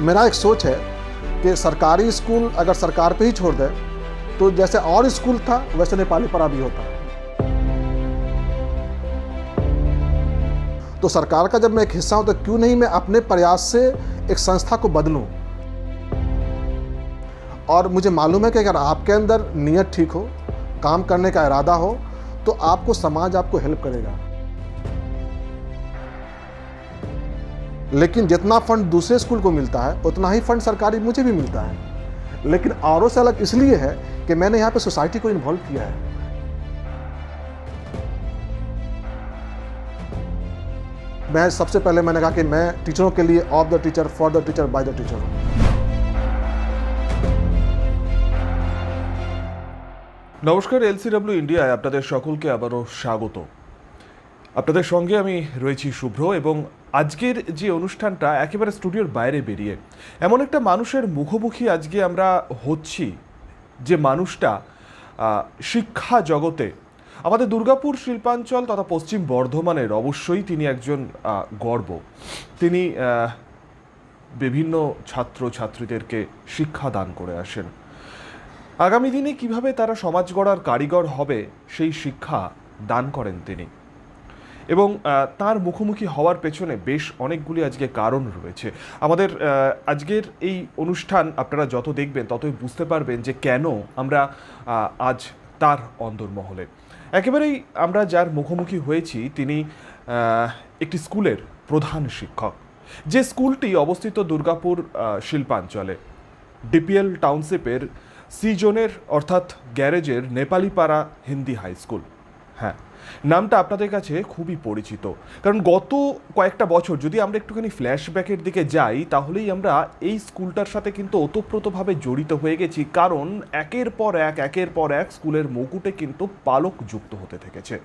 मेरा एक सोच है कि सरकारी स्कूल अगर सरकार पे ही छोड़ दे तो जैसे और स्कूल था वैसे नेपाली पढ़ा भी होता। तो सरकार का जब मैं एक हिस्सा हूं तो क्यों नहीं मैं अपने प्रयास से एक संस्था को बदलूं। और मुझे मालूम है कि अगर आपके अंदर नीयत ठीक हो, काम करने का इरादा हो, तो आपको समाज आपको हेल्प करेगा। लेकिन जितना फंड दूसरे स्कूल को मिलता है उतना ही फंड सरकारी मुझे भी मिलता है। लेकिन औरों से अलग इसलिए है कि मैंने यहाँ पे सोसाइटी को इन्वॉल्व किया है। मैं सबसे पहले मैंने कहा कि मैं टीचरों के लिए of the teacher, for the teacher, by the teacher हूँ। নমস্কার, এলসিডব্লিউ ইন্ডিয়ায় আপনাদের সকলকে আবারও স্বাগত। আপনাদের সঙ্গে আমি রয়েছি শুভ্র এবং আজকের যে অনুষ্ঠানটা একেবারে স্টুডিওর বাইরে বেরিয়ে এমন একটা মানুষের মুখোমুখি আজকে আমরা হচ্ছি যে মানুষটা শিক্ষা জগতে আমাদের দুর্গাপুর শিল্পাঞ্চল তথা পশ্চিম বর্ধমানের অবশ্যই তিনি একজন গর্ব। তিনি বিভিন্ন ছাত্রছাত্রীদেরকে শিক্ষা দান করে আসেন। আগামী দিনে কিভাবে তারা সমাজ গড়ার কারিগর হবে সেই শিক্ষা দান করেন তিনি, এবং তার মুখোমুখি হওয়ার পেছনে বেশ অনেকগুলি আজকে কারণ রয়েছে। আমাদের আজকের এই অনুষ্ঠান আপনারা যত দেখবেন ততই বুঝতে পারবেন যে কেন আমরা আজ তার অন্দরমহলে একেবারেই আমরা যার মুখোমুখি হয়েছি তিনি একটি স্কুলের প্রধান শিক্ষক। যে স্কুলটি অবস্থিত দুর্গাপুর শিল্পাঞ্চলে ডিপিএল টাউনশিপের সি জোনের অর্থাৎ গ্যারেজের নেপালিপাড়া হিন্দি হাই স্কুল। হ্যাঁ, নামটা আপনাদের কাছে খুবই পরিচিত, কারণ গত কয়েকটা বছর যদি আমরা একটুখানি ফ্ল্যাশব্যাকের দিকে যাই তাহলেই আমরা এই স্কুলটার সাথে কিন্তু ওতপ্রোতভাবে জড়িত হয়ে গেছি, কারণ একের পর এক স্কুলের মুকুটে কিন্তু পালক যুক্ত হতে থেকেছে।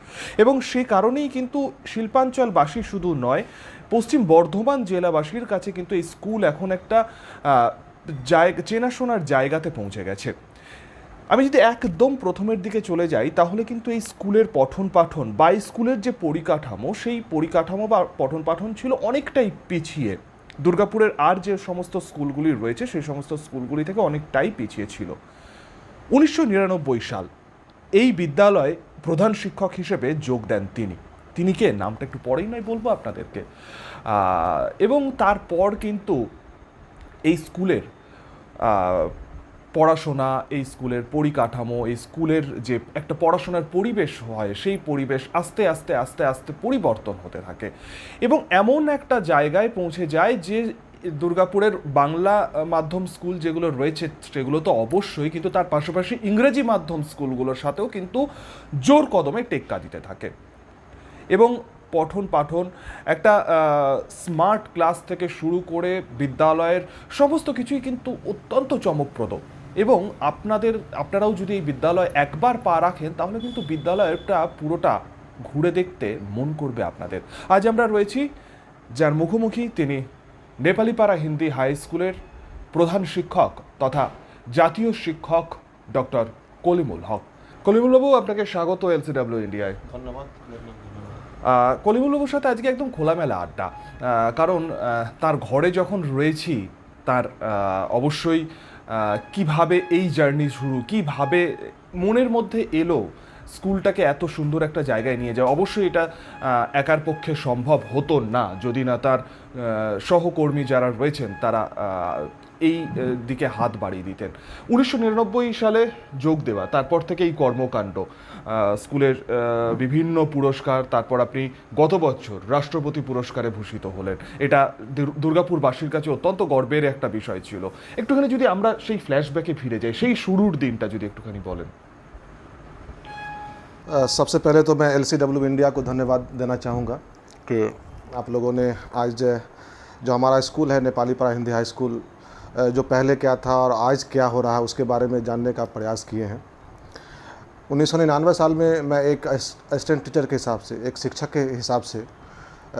এবং সে কারণেই কিন্তু শিল্পাঞ্চলবাসী শুধু নয়, পশ্চিম বর্ধমান জেলাবাসীর কাছে কিন্তু এই স্কুল এখন একটা চেনাশোনার জায়গাতে পৌঁছে গেছে। আমি যদি একদম প্রথমের দিকে চলে যাই তাহলে কিন্তু এই স্কুলের পঠন পাঠন বা স্কুলের যে পরিকাঠামো সেই পরিকাঠামো বা পঠন পাঠন ছিল অনেকটাই পিছিয়ে। দুর্গাপুরের আর যে সমস্ত স্কুলগুলি রয়েছে সেই সমস্ত স্কুলগুলি থেকে অনেকটাই পিছিয়ে ছিল। 1999 সাল এই বিদ্যালয়ে প্রধান শিক্ষক হিসেবে যোগ দেন তিনি কে নামটা একটু পরেই নয় বলবো আপনাদেরকে। এবং তারপর কিন্তু এই স্কুলের পড়াশোনা, এই স্কুলের পরিকাঠামো, এই স্কুলের যে একটা পড়াশোনার পরিবেশ হয় সেই পরিবেশ আস্তে আস্তে আস্তে আস্তে পরিবর্তন হতে থাকে এবং এমন একটা জায়গায় পৌঁছে যায় যে দুর্গাপুরের বাংলা মাধ্যম স্কুল যেগুলো রয়েছে সেগুলো তো অবশ্যই, কিন্তু তার পাশাপাশি ইংরেজি মাধ্যম স্কুলগুলোর সাথেও কিন্তু জোর কদমে টেক্কা দিতে থাকে। এবং পঠন পাঠন একটা স্মার্ট ক্লাস থেকে শুরু করে বিদ্যালয়ের সমস্ত কিছুই কিন্তু অত্যন্ত চমকপ্রদ। এবং আপনারাও যদি এই বিদ্যালয়ে একবার পা রাখেন তাহলে কিন্তু বিদ্যালয়টা পুরোটা ঘুরে দেখতে মন করবে আপনাদের। আজ আমরা রয়েছি যার মুখোমুখি, তিনি নেপালিপাড়া হিন্দি হাই স্কুলের প্রধান শিক্ষক তথা জাতীয় শিক্ষক ডক্টর কলিমুল হক। কলিমুল বাবু, আপনাকে স্বাগত এলসিডব্লিউ ইন্ডিয়ায়। ধন্যবাদ। কলিমুল বাবুর সাথে আজকে একদম খোলামেলা আড্ডা, কারণ তার ঘরে যখন রয়েছি তার অবশ্যই কিভাবে এই জার্নি শুরু, কিভাবে মনের মধ্যে এলো স্কুলটাকে এত সুন্দর একটা জায়গায় নিয়ে যাওয়া। অবশ্যই এটা একার পক্ষে সম্ভব হতো না যদি না তার সহকর্মী যারা রয়েছেন তারা এই দিকে হাত বাড়িয়ে দিতেন। 1999 সালে যোগ দেওয়া, তারপর থেকে এই কর্মকাণ্ড, স্কুলের বিভিন্ন পুরস্কার, তারপর আপনি গত বছর রাষ্ট্রপতি পুরস্কারে ভূষিত হলেন। এটা দুর্গাপুরবাসীর কাছে অত্যন্ত গর্বের একটা বিষয় ছিল। একটুখানি যদি আমরা সেই ফ্ল্যাশব্যাকে ফিরে যাই, সেই শুরুর দিনটা যদি একটুখানি বলেন। सबसे पहले तो मैं एलसीडब्ल्यू इंडिया को धन्यवाद देना चाहूँगा कि आप लोगों ने आज जो हमारा स्कूल है नेपालीपाड़ा हिंदी हाई स्कूल, जो पहले क्या था और आज क्या हो रहा है उसके बारे में जानने का प्रयास किए हैं। 1999 साल में मैं एक असिस्टेंट टीचर के हिसाब से, एक शिक्षक के हिसाब से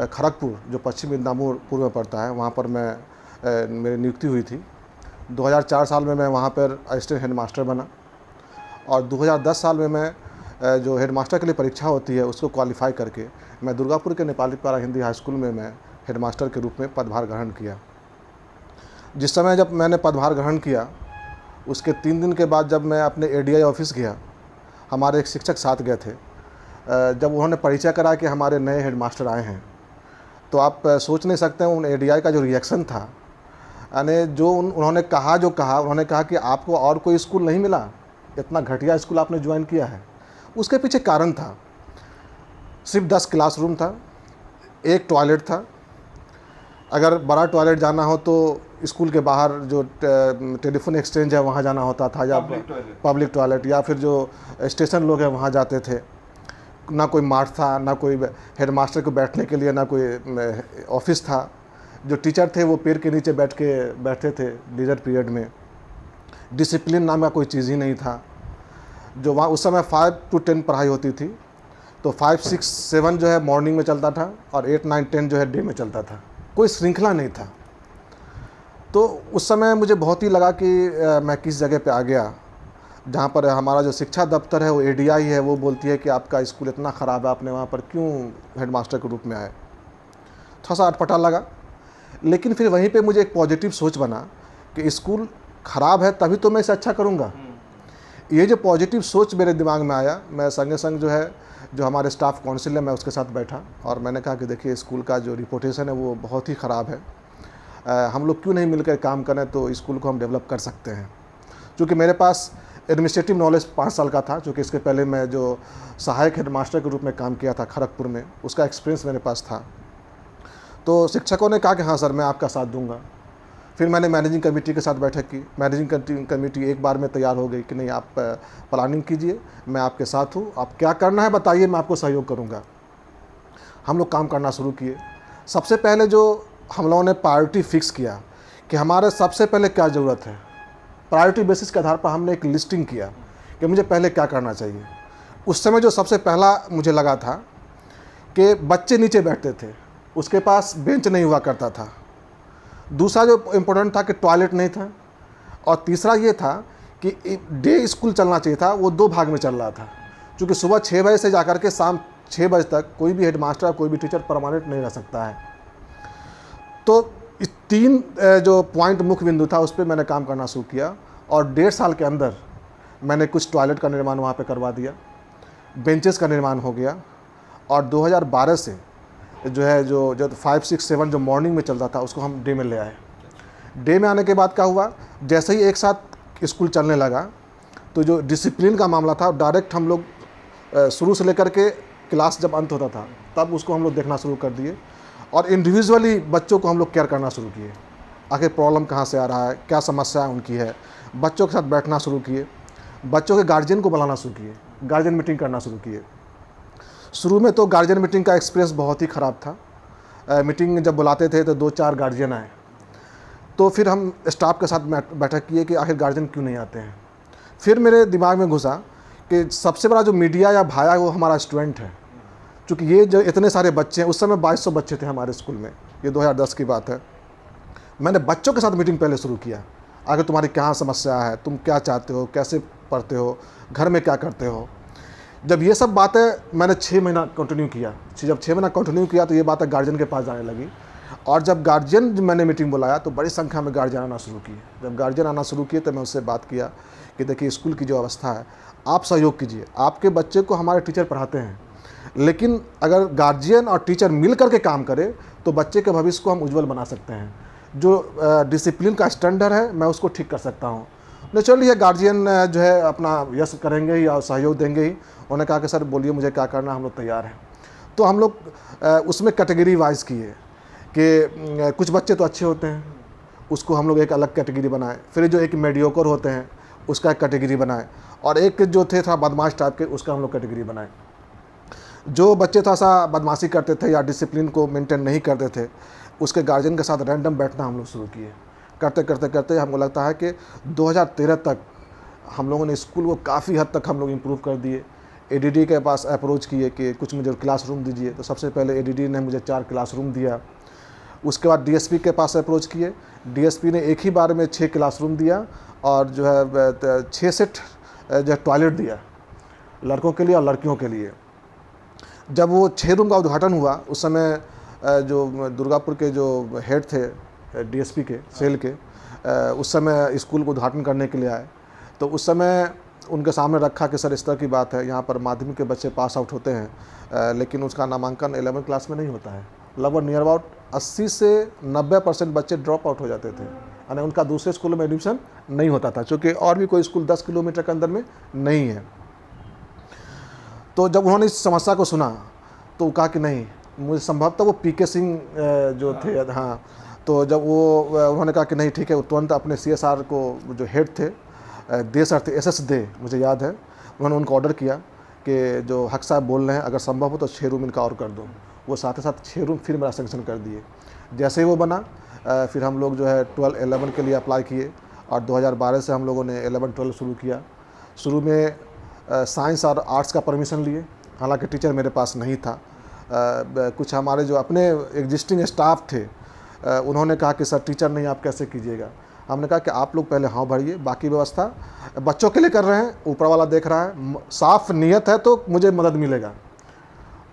खड़गपुर, जो पश्चिम मिदनापुर पूर्व में पड़ता है, वहाँ पर मेरी नियुक्ति हुई थी। 2004 साल में मैं वहाँ पर असिस्टेंट हेडमास्टर बना और 2010 साल में मैं जो हेडमास्टर के लिए परीक्षा होती है उसको क्वालिफाई करके मैं दुर्गापुर के नेपालीपाड़ा हिंदी हाई स्कूल में मैं हेडमास्टर के रूप में पदभार ग्रहण किया। जिस समय जब मैंने पदभार ग्रहण किया, उसके 3 दिन के बाद जब मैं अपने एडीआई ऑफिस गया, हमारे एक शिक्षक साथ गए थे। जब उन्होंने परिचय करा कि हमारे नए हेडमास्टर आए हैं, तो आप सोच नहीं सकते हैं उन एडीआई का जो रिएक्शन था। यानी जो उन्होंने कहा कि आपको और कोई स्कूल नहीं मिला, इतना घटिया स्कूल आपने ज्वाइन किया है। उसके पीछे कारण था, सिर्फ 10 क्लासरूम था, एक टॉयलेट था। अगर बड़ा टॉयलेट जाना हो तो स्कूल के बाहर जो टेलीफोन एक्सचेंज है वहाँ जाना होता था, या पब्लिक टॉयलेट, या फिर जो स्टेशन लोग हैं वहाँ जाते थे। ना कोई मार्ट था, ना कोई हेडमास्टर को बैठने के लिए, ना कोई ऑफिस था। जो टीचर थे वो पेड़ के नीचे बैठते थे लीजर पीरियड में। डिसिप्लिन नाम का कोई चीज़ ही नहीं था। जो वहाँ उस समय 5 to 10 पढ़ाई होती थी, तो 5, 6, 7 जो है मॉर्निंग में चलता था, और 8, 9, 10 जो है डे में चलता था। कोई श्रृंखला नहीं था। तो उस समय मुझे बहुत ही लगा कि मैं किस जगह पे आ गया, जहाँ पर हमारा जो शिक्षा दफ्तर है वो एडीआई है, वो बोलती है कि आपका स्कूल इतना ख़राब है, आपने वहाँ पर क्यों हेडमास्टर के रूप में आए। थोड़ा सा अटपटा लगा, लेकिन फिर वहीं पे मुझे एक पॉजिटिव सोच बना कि स्कूल ख़राब है तभी तो मैं इसे अच्छा करूँगा। ये जो पॉजिटिव सोच मेरे दिमाग में आया, मैं संगे संग जो हमारे स्टाफ काउंसिल है, मैं उसके साथ बैठा और मैंने कहा कि देखिए स्कूल का जो रिपोर्टेशन है वो बहुत ही ख़राब है। हम लोग क्यों नहीं मिलकर काम करें तो स्कूल को हम डेवलप कर सकते हैं। क्योंकि मेरे पास एडमिनिस्ट्रेटिव नॉलेज 5 साल का था, क्योंकि इसके पहले मैं जो सहायक हेडमास्टर के रूप में काम किया था खड़गपुर में, उसका एक्सपीरियंस मेरे पास था। तो शिक्षकों ने कहा कि हाँ सर, मैं आपका साथ दूंगा। फिर मैंने मैनेजिंग कमेटी के साथ बैठक की। मैनेजिंग कमेटी एक बार में तैयार हो गई कि नहीं, आप प्लानिंग कीजिए, मैं आपके साथ हूँ, आप क्या करना है बताइए, मैं आपको सहयोग करूँगा। हम लोग काम करना शुरू किए। सबसे पहले जो हम लोगों ने प्रायोरिटी फिक्स किया कि हमारे सबसे पहले क्या ज़रूरत है, प्रायोरिटी बेसिस के आधार पर हमने एक लिस्टिंग किया कि मुझे पहले क्या करना चाहिए। उस समय जो सबसे पहला मुझे लगा था कि बच्चे नीचे बैठते थे, उसके पास बेंच नहीं हुआ करता था। दूसरा जो इम्पोर्टेंट था कि टॉयलेट नहीं था, और तीसरा ये था कि डे स्कूल चलना चाहिए था, वो 2 भाग में चल रहा था। क्योंकि सुबह 6 बजे से जाकर के शाम 6 बजे तक कोई भी हेडमास्टर, कोई भी टीचर परमानेंट नहीं रह सकता है। तो इस 3 जो पॉइंट मुख्य बिंदु था, उस पर मैंने काम करना शुरू किया, और 1.5 साल के अंदर मैंने कुछ टॉयलेट का निर्माण वहाँ पे करवा दिया, बेंचेस का निर्माण हो गया। और 2012 से जो 5, 6, 7 जो मॉर्निंग में चलता था उसको हम डे में ले आए। डे में आने के बाद क्या हुआ, जैसे ही एक साथ स्कूल चलने लगा तो जो डिसिप्लिन का मामला था डायरेक्ट हम लोग शुरू से लेकर के क्लास जब अंत होता था तब उसको हम लोग देखना शुरू कर दिए, और इंडिविजुअली बच्चों को हम लोग केयर करना शुरू किए। आखिर प्रॉब्लम कहाँ से आ रहा है, क्या समस्या उनकी है, बच्चों के साथ बैठना शुरू किए। बच्चों के गार्जियन को बुलाना शुरू किए, गार्जियन मीटिंग करना शुरू किए। शुरू में तो गार्जियन मीटिंग का एक्सपीरियंस बहुत ही ख़राब था। मीटिंग जब बुलाते थे तो 2-4 गार्जियन आए, तो फिर हम स्टाफ के साथ बैठक किए कि आखिर गार्जियन क्यों नहीं आते हैं। फिर मेरे दिमाग में घुसा कि सबसे बड़ा जो मीडिया या भाया है वो हमारा स्टूडेंट है। क्योंकि ये जो इतने सारे बच्चे हैं, उस समय 2200 बच्चे थे हमारे स्कूल में, ये 2010 की बात है। मैंने बच्चों के साथ मीटिंग पहले शुरू किया, आखिर तुम्हारी क्या समस्या है, तुम क्या चाहते हो, कैसे पढ़ते हो, घर में क्या करते हो। जब ये सब बातें मैंने 6 महीना कंटिन्यू किया, जब 6 महीना कंटिन्यू किया तो ये बातें गार्जियन के पास जाने लगी। और जब गार्जियन मैंने मीटिंग बुलाया तो बड़ी संख्या में गार्जियन आना शुरू किए। जब गार्जियन आना शुरू किए तो मैं उससे बात किया कि देखिए स्कूल की जो अवस्था है, आप सहयोग कीजिए। आपके बच्चे को हमारे टीचर पढ़ाते हैं, लेकिन अगर गार्जियन और टीचर मिल करके काम करें तो बच्चे के भविष्य को हम उज्जवल बना सकते हैं। जो डिसिप्लिन का स्टैंडर्ड है मैं उसको ठीक कर सकता हूँ। नेचुरली ये गार्जियन जो है अपना यस करेंगे ही और सहयोग देंगे ही। उन्होंने कहा कि सर बोलिए मुझे क्या करना, हम लोग तैयार हैं। तो हम लोग उसमें कैटेगरी वाइज किए कि कुछ बच्चे तो अच्छे होते हैं, उसको हम लोग एक अलग कैटेगरी बनाए। फिर जो एक मेडियोकर होते हैं उसका एक कैटेगरी बनाए, और एक जो थे थोड़ा बदमाश टाइप के उसका हम लोग कैटेगरी बनाए। जो बच्चे थोड़ा सा बदमाशी करते थे या डिसिप्लिन को मेंटेन नहीं करते थे, उसके गार्जियन के साथ रैंडम बैठना हम लोग शुरू किए। करते करते करते हमको लगता है कि 2013 तक हम लोगों ने स्कूल को काफ़ी हद तक हम लोग इम्प्रूव कर दिए। एडीडी के पास अप्रोच किए कि कुछ मुझे क्लासरूम दीजिए, तो सबसे पहले एडीडी ने मुझे 4 क्लासरूम दिया। उसके बाद डीएसपी के पास अप्रोच किए, डीएसपी ने एक ही बार में 6 क्लासरूम दिया, और जो है 6 सेट जो है टॉयलेट दिया, लड़कों के लिए और लड़कियों के लिए। जब वो 6 रूम का उद्घाटन हुआ उस समय जो दुर्गापुर के जो हेड थे डीएसपी के सेल के, उस समय स्कूल को उद्घाटन करने के लिए आए। तो उस समय उनके सामने रखा कि सर इस तरह की बात है, यहाँ पर माध्यमिक के बच्चे पास आउट होते हैं लेकिन उसका नामांकन 11वीं क्लास में नहीं होता है। लगभग नियर अबाउट 80 से 90% बच्चे ड्रॉप आउट हो जाते थे, यानी उनका दूसरे स्कूल में एडमिशन नहीं होता था, चूँकि और भी कोई स्कूल 10 किलोमीटर के अंदर में नहीं है। तो जब उन्होंने इस समस्या को सुना तो वो कहा कि नहीं, मुझे संभवतः वो पीके सिंह जो थे, हाँ, तो जब वो उन्होंने कहा कि नहीं ठीक है, तुरंत अपने CSR को जो हेड थे दे सर थे, SS दे, मुझे याद है, उन्होंने उनको ऑर्डर किया कि जो हक साहब बोल रहे हैं अगर संभव हो तो 6 रूम इनका और कर दो। वो साथ ही साथ 6 रूम फिर मेरा सेंक्शन कर दिए। जैसे ही वो बना फिर हम लोग जो है 12-11 के लिए अप्लाई किए और 2012 से हम लोगों ने 11-12 शुरू किया। शुरू में साइंस और आर्ट्स का परमिशन लिए, हालांकि टीचर मेरे पास नहीं था। कुछ हमारे जो अपने एग्जिस्टिंग स्टाफ थे उन्होंने कहा कि सर टीचर नहीं आप कैसे कीजिएगा। हमने कहा कि आप लोग पहले हाँ भरिए, बाकी व्यवस्था बच्चों के लिए कर रहे हैं, ऊपर वाला देख रहा है, साफ नियत है तो मुझे मदद मिलेगा।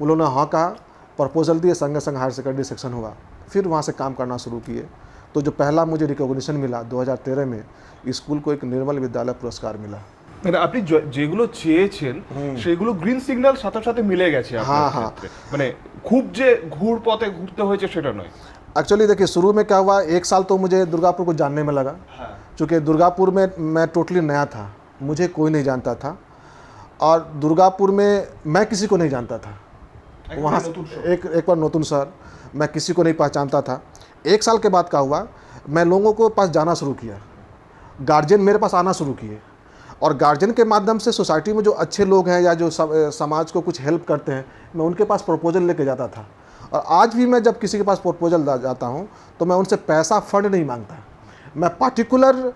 उन्होंने हाँ कहा, प्रपोजल दिए, संगे संग हायर सेकेंडरी सेक्शन हुआ, फिर वहाँ से काम करना शुरू किए। तो जो पहला मुझे रिकॉग्निशन मिला 2013 में, स्कूल को एक निर्मल विद्यालय पुरस्कार मिला। মানে আপনি যেগুলো চেয়েছেন সেগুলো গ্রিন সিগন্যাল সাথে সাথে মিলে গেছে আপনার ক্ষেত্রে, মানে খুব যে ঘুর পথে ঘুরতে হয়েছে সেটা নয়। एक्चुअली देखिए शुरू में क्या हुआ, 1 साल तो मुझे दुर्गापुर को जानने में लगा, चूँकि दुर्गापुर में मैं टोटली नया था, मुझे कोई नहीं जानता था और दुर्गापुर में मैं किसी को नहीं जानता था। वहाँ एक बार नतून शहर, मैं किसी को नहीं पहचानता था। 1 साल के बाद क्या हुआ, मैं लोगों को पास जाना शुरू किया, गार्जियन मेरे पास आना शुरू किए और गार्जियन के माध्यम से सोसाइटी में जो अच्छे लोग हैं या जो समाज को कुछ हेल्प करते हैं, मैं उनके पास प्रपोजल लेके जाता था। और आज भी मैं जब किसी के पास प्रपोजल जाता हूँ तो मैं उनसे पैसा फंड नहीं मांगता, मैं पार्टिकुलर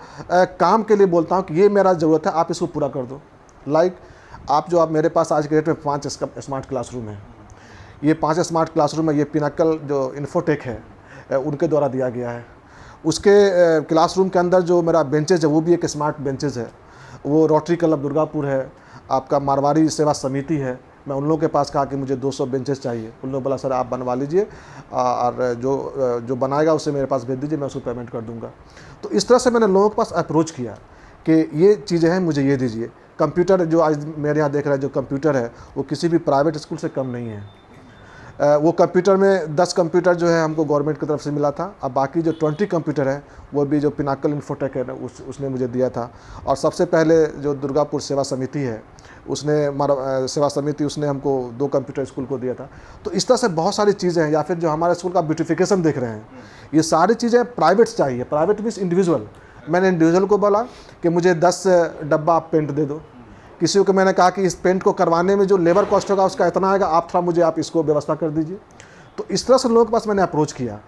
काम के लिए बोलता हूँ कि ये मेरा ज़रूरत है, आप इसको पूरा कर दो। लाइक आप मेरे पास आज के डेट में 5 स्मार्ट क्लासरूम है, ये 5 स्मार्ट क्लासरूम है, ये पिनाकल जो इन्फोटेक है उनके द्वारा दिया गया है। उसके क्लासरूम के अंदर जो मेरा बेंचेज है वो भी एक स्मार्ट बेंचेज है, वो रोटरी क्लब दुर्गापुर है, आपका मारवाड़ी सेवा समिति है। मैं उन लोगों के पास कहा कि मुझे 200 बेंचेस चाहिए, उन लोगों बोला सर आप बनवा लीजिए और जो बनाएगा उसे मेरे पास भेज दीजिए, मैं उसको पेमेंट कर दूंगा। तो इस तरह से मैंने लोगों के पास अप्रोच किया कि ये चीज़ें हैं, मुझे ये दीजिए। कंप्यूटर जो आज मेरे यहाँ देख रहे हैं जो कंप्यूटर है वो किसी भी प्राइवेट स्कूल से कम नहीं है। वो कंप्यूटर में 10 कंप्यूटर जो है हमको गवर्नमेंट की तरफ से मिला था, अब बाकी जो 20 कंप्यूटर है वो भी जो पिनाकल इन्फोटेक है उसने मुझे दिया था। और सबसे पहले जो दुर्गापुर सेवा समिति है उसने हमको 2 कंप्यूटर स्कूल को दिया था। तो इस तरह से बहुत सारी चीज़ें हैं, या फिर जो हमारे स्कूल का ब्यूटिफिकेशन देख रहे हैं, ये सारी चीज़ें प्राइवेट चाहिए। Private means individual. मैंने इंडिविजुअल को बोला कि मुझे 10 डब्बा आप पेंट दे दो, किसी को मैंने कहा कि इस पेंट को करवाने में जो लेबर कॉस्ट होगा उसका इतना आएगा, आप थोड़ा मुझे आप इसको व्यवस्था कर दीजिए। तो इस तरह से लोगों के पास मैंने अप्रोच किया।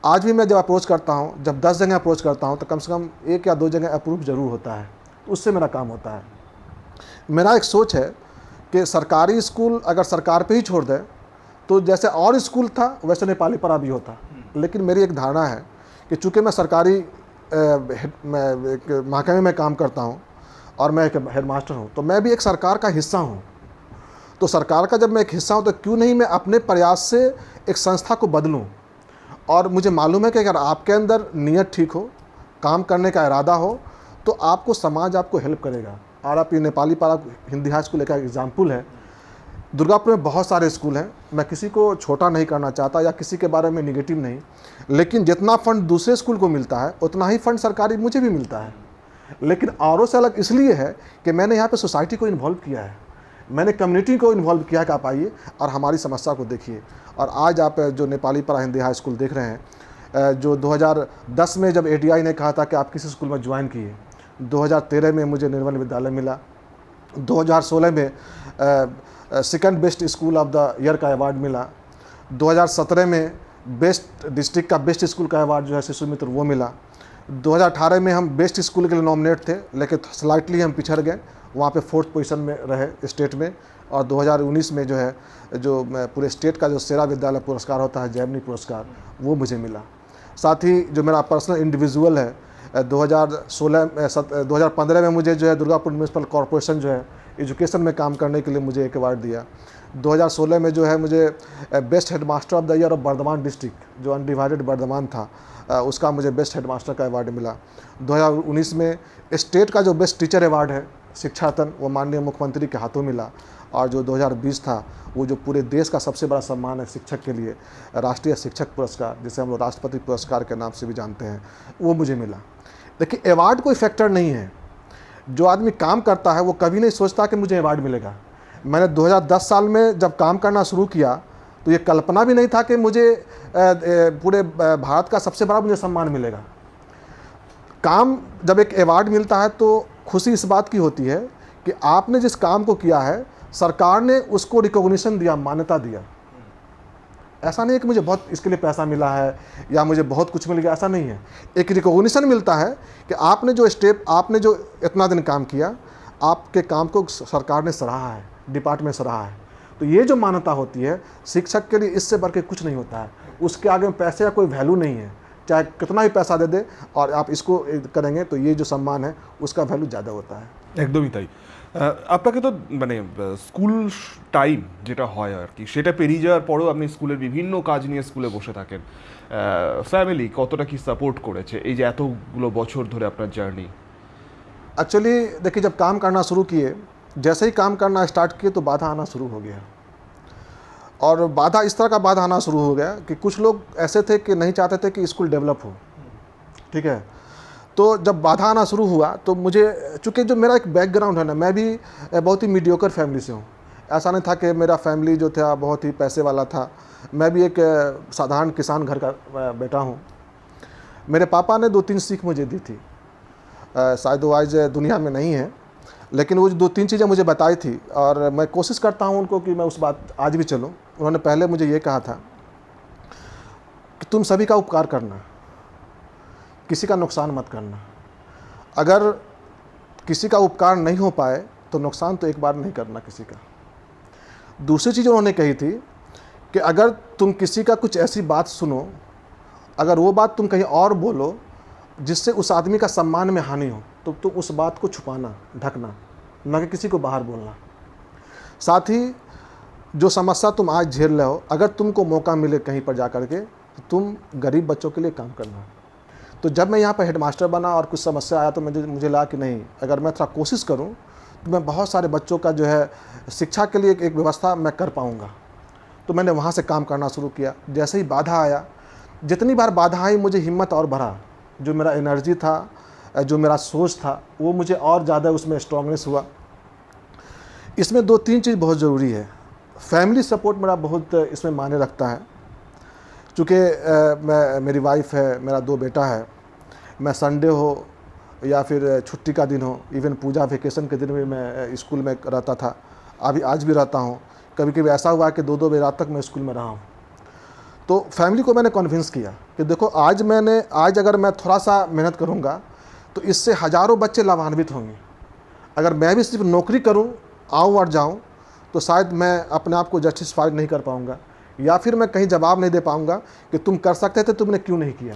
आज भी मैं जब अप्रोच करता हूँ, जब 10 जगह अप्रोच करता हूँ तो कम से कम 1 या 2 जगह अप्रूव ज़रूर होता है, उससे मेरा काम होता है। मेरा एक सोच है कि सरकारी स्कूल अगर सरकार पे ही छोड़ दे तो जैसे और स्कूल था वैसे नेपाली परा भी होता, लेकिन मेरी एक धारणा है कि चूँकि मैं सरकारी महकमे में काम करता हूँ और मैं एक हेडमास्टर हूँ, तो मैं भी एक सरकार का हिस्सा हूँ। तो सरकार का जब मैं एक हिस्सा हूँ तो क्यों नहीं मैं अपने प्रयास से एक संस्था को बदलूँ। और मुझे मालूम है कि अगर आपके अंदर नीयत ठीक हो, काम करने का इरादा हो, तो आपको समाज आपको हेल्प करेगा। और आप ये नेपाली पारा हिंदी हाई स्कूल का एग्जाम्पल है। दुर्गापुर में बहुत सारे स्कूल हैं, मैं किसी को छोटा नहीं करना चाहता या किसी के बारे में निगेटिव नहीं, लेकिन जितना फ़ंड दूसरे स्कूल को मिलता है उतना ही फ़ंड सरकारी मुझे भी मिलता है। लेकिन औरों से अलग इसलिए है कि मैंने यहाँ पे सोसाइटी को इन्वॉल्व किया है, मैंने कम्युनिटी को इन्वॉल्व किया है कि आप आइए और हमारी समस्या को देखिए। और आज आप जो नेपाली पारा हिंदी हाई स्कूल देख रहे हैं, जो 2010 में जब ADI ने कहा था कि आप किसी स्कूल में ज्वाइन किए, 2013 में मुझे निर्मल विद्यालय मिला, 2016 में second best school of the year का अवार्ड मिला, 2017 में बेस्ट डिस्ट्रिक्ट का बेस्ट स्कूल का अवार्ड जो है शिशु मित्र वो मिला, 2018 में हम बेस्ट स्कूल के लिए नॉमिनेट थे लेकिन स्लाइटली हम पिछड़ गए, वहाँ पे 4th पोजीशन में रहे स्टेट में। और 2019 में जो है जो पूरे स्टेट का जो सेरा विद्यालय पुरस्कार होता है जैमिनी पुरस्कार, वो मुझे मिला। साथ ही जो मेरा पर्सनल इंडिविजुअल है 2015 में मुझे जो है दुर्गापुर म्यूनसिपल कॉरपोरेशन जो है एजुकेशन में काम करने के लिए मुझे एक अवार्ड दिया। 2016 में जो है मुझे best headmaster of the year of Bardhaman district, जो अनडिवाइडेड बर्धमान था, उसका मुझे बेस्ट हेडमास्टर का अवार्ड मिला। 2019 में स्टेट का जो बेस्ट टीचर अवार्ड है शिक्षा रत्न, वो माननीय मुख्यमंत्री के हाथों मिला। और जो 2020 था, वो जो पूरे देश का सबसे बड़ा सम्मान है शिक्षक के लिए, राष्ट्रीय शिक्षक पुरस्कार, जिसे हम लोग राष्ट्रपति पुरस्कार के नाम से भी जानते हैं, वो मुझे मिला। देखिए, अवार्ड कोई फैक्टर नहीं है। जो आदमी काम करता है वो कभी नहीं सोचता कि मुझे अवार्ड मिलेगा। मैंने 2010 साल में जब काम करना शुरू किया तो ये कल्पना भी नहीं था कि मुझे पूरे भारत का सबसे बड़ा मुझे सम्मान मिलेगा। काम जब एक अवार्ड मिलता है तो खुशी इस बात की होती है कि आपने जिस काम को किया है, सरकार ने उसको रिकॉग्निशन दिया, मान्यता दिया। ऐसा नहीं है कि मुझे बहुत इसके लिए पैसा मिला है या मुझे बहुत कुछ मिल गया, ऐसा नहीं है। एक रिकॉग्निशन मिलता है कि आपने जो इतना दिन काम किया, आपके काम को सरकार ने सराहा है, डिपार्टमेंट सराहा है। तो ये जो मान्यता होती है शिक्षक के लिए, इससे बढ़ के कुछ नहीं होता है। उसके आगे में पैसे का कोई वैल्यू नहीं है, चाहे कितना भी पैसा दे दे और आप इसको करेंगे तो ये जो सम्मान है उसका वैल्यू ज़्यादा होता है। একদমই তাই। আপনাকে তো মানে স্কুল টাইম যেটা হয় আর কি, সেটা পেরিয়ে যাওয়ার পরেও আপনি স্কুলের বিভিন্ন কাজ নিয়ে স্কুলে বসে থাকেন। ফ্যামিলি কতটা কি সাপোর্ট করেছে এই যে এতগুলো বছর ধরে আপনার জার্নি? एक्चुअली देखिए, जब काम करना शुरू किए, जैसे ही काम करना स्टार्ट किए तो बाधा आना शुरू हो गया। और बाधा इस तरह का बाधा आना शुरू हो गया कि कुछ लोग ऐसे थे कि नहीं चाहते थे कि स्कूल डेवलप हो, ठीक है। तो जब बाधा आना शुरू हुआ तो मुझे, चूँकि जो मेरा एक बैकग्राउंड है ना, मैं भी बहुत ही मीडियोकर फैमिली से हूँ। ऐसा नहीं था कि मेरा फैमिली जो था बहुत ही पैसे वाला था। मैं भी एक साधारण किसान घर का बेटा हूँ। मेरे पापा ने 2-3 सीख मुझे दी थी, शायद वो आज दुनिया में नहीं है, लेकिन वो जो 2-3 चीज़ें मुझे बताई थी और मैं कोशिश करता हूँ उनको कि मैं उस बात आज भी चलूँ। उन्होंने पहले मुझे ये कहा था कि तुम सभी का उपकार करना, किसी का नुकसान मत करना। अगर किसी का उपकार नहीं हो पाए तो नुकसान तो एक बार नहीं करना किसी का। दूसरी चीज़ उन्होंने कही थी कि अगर तुम किसी का कुछ ऐसी बात सुनो, अगर वो बात तुम कहीं और बोलो जिससे उस आदमी का सम्मान में हानि हो, तो तुम उस बात को छुपाना, ढकना, न कि किसी को बाहर बोलना। साथ ही जो समस्या तुम आज झेल रहे हो, अगर तुमको मौका मिले कहीं पर जा कर के, तो तुम गरीब बच्चों के लिए काम करना। तो जब मैं यहाँ पर हेडमास्टर बना और कुछ समस्या आया तो मुझे लगा कि नहीं, अगर मैं थोड़ा कोशिश करूँ तो मैं बहुत सारे बच्चों का जो है शिक्षा के लिए एक व्यवस्था मैं कर पाऊँगा। तो मैंने वहाँ से काम करना शुरू किया। जैसे ही बाधा आया, जितनी बार बाधा आई, मुझे हिम्मत और बढ़ा। जो मेरा एनर्जी था, जो मेरा सोच था, वो मुझे और ज़्यादा उसमें स्ट्रांगनेस हुआ। इसमें 2-3 चीज़ बहुत ज़रूरी है। फैमिली सपोर्ट मेरा बहुत इसमें मायने रखता है। चूँकि मेरी वाइफ है, मेरा 2 बेटा है। मैं संडे हो या फिर छुट्टी का दिन हो, इवन पूजा वेकेशन के दिन भी मैं स्कूल में रहता था, अभी आज भी रहता हूँ। कभी कभी ऐसा हुआ कि 2-2 बजे रात तक मैं स्कूल में रहा हूँ। तो फैमिली को मैंने कन्विंस किया कि देखो, आज अगर मैं थोड़ा सा मेहनत करूँगा तो इससे हज़ारों बच्चे लाभान्वित होंगे। अगर मैं भी सिर्फ नौकरी करूँ, आऊँ और जाऊँ, तो शायद मैं अपने आप को जस्टिफाई नहीं कर पाऊँगा, या फिर मैं कहीं जवाब नहीं दे पाऊँगा कि तुम कर सकते थे, तुमने क्यों नहीं किया।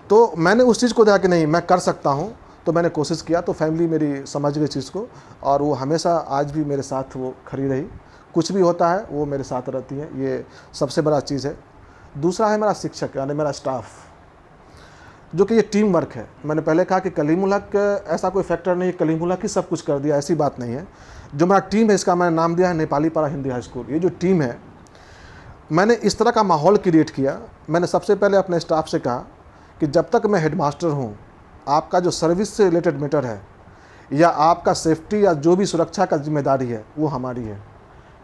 तो मैंने उस चीज़ को देखा कि नहीं, मैं कर सकता हूँ, तो मैंने कोशिश किया। तो फैमिली मेरी समझ गई चीज़ को, और वो हमेशा आज भी मेरे साथ वो खड़ी रही। कुछ भी होता है वो मेरे साथ रहती है, ये सबसे बड़ा चीज़ है। दूसरा है मेरा शिक्षक, यानी मेरा स्टाफ, जो कि ये टीम वर्क है। मैंने पहले कहा कि कलीमुल हक ऐसा कोई फैक्टर नहीं है, कलीमुल हक ही सब कुछ कर दिया, ऐसी बात नहीं है। जो मेरा टीम है, इसका मैंने नाम दिया है नेपाली पारा हिंदी हाई स्कूल। ये जो टीम है, मैंने इस तरह का माहौल क्रिएट किया। मैंने सबसे पहले अपने स्टाफ से कहा कि जब तक मैं हेडमास्टर हूँ, आपका जो सर्विस से रिलेटेड मैटर है या आपका सेफ्टी या जो भी सुरक्षा का जिम्मेदारी है, वो हमारी है।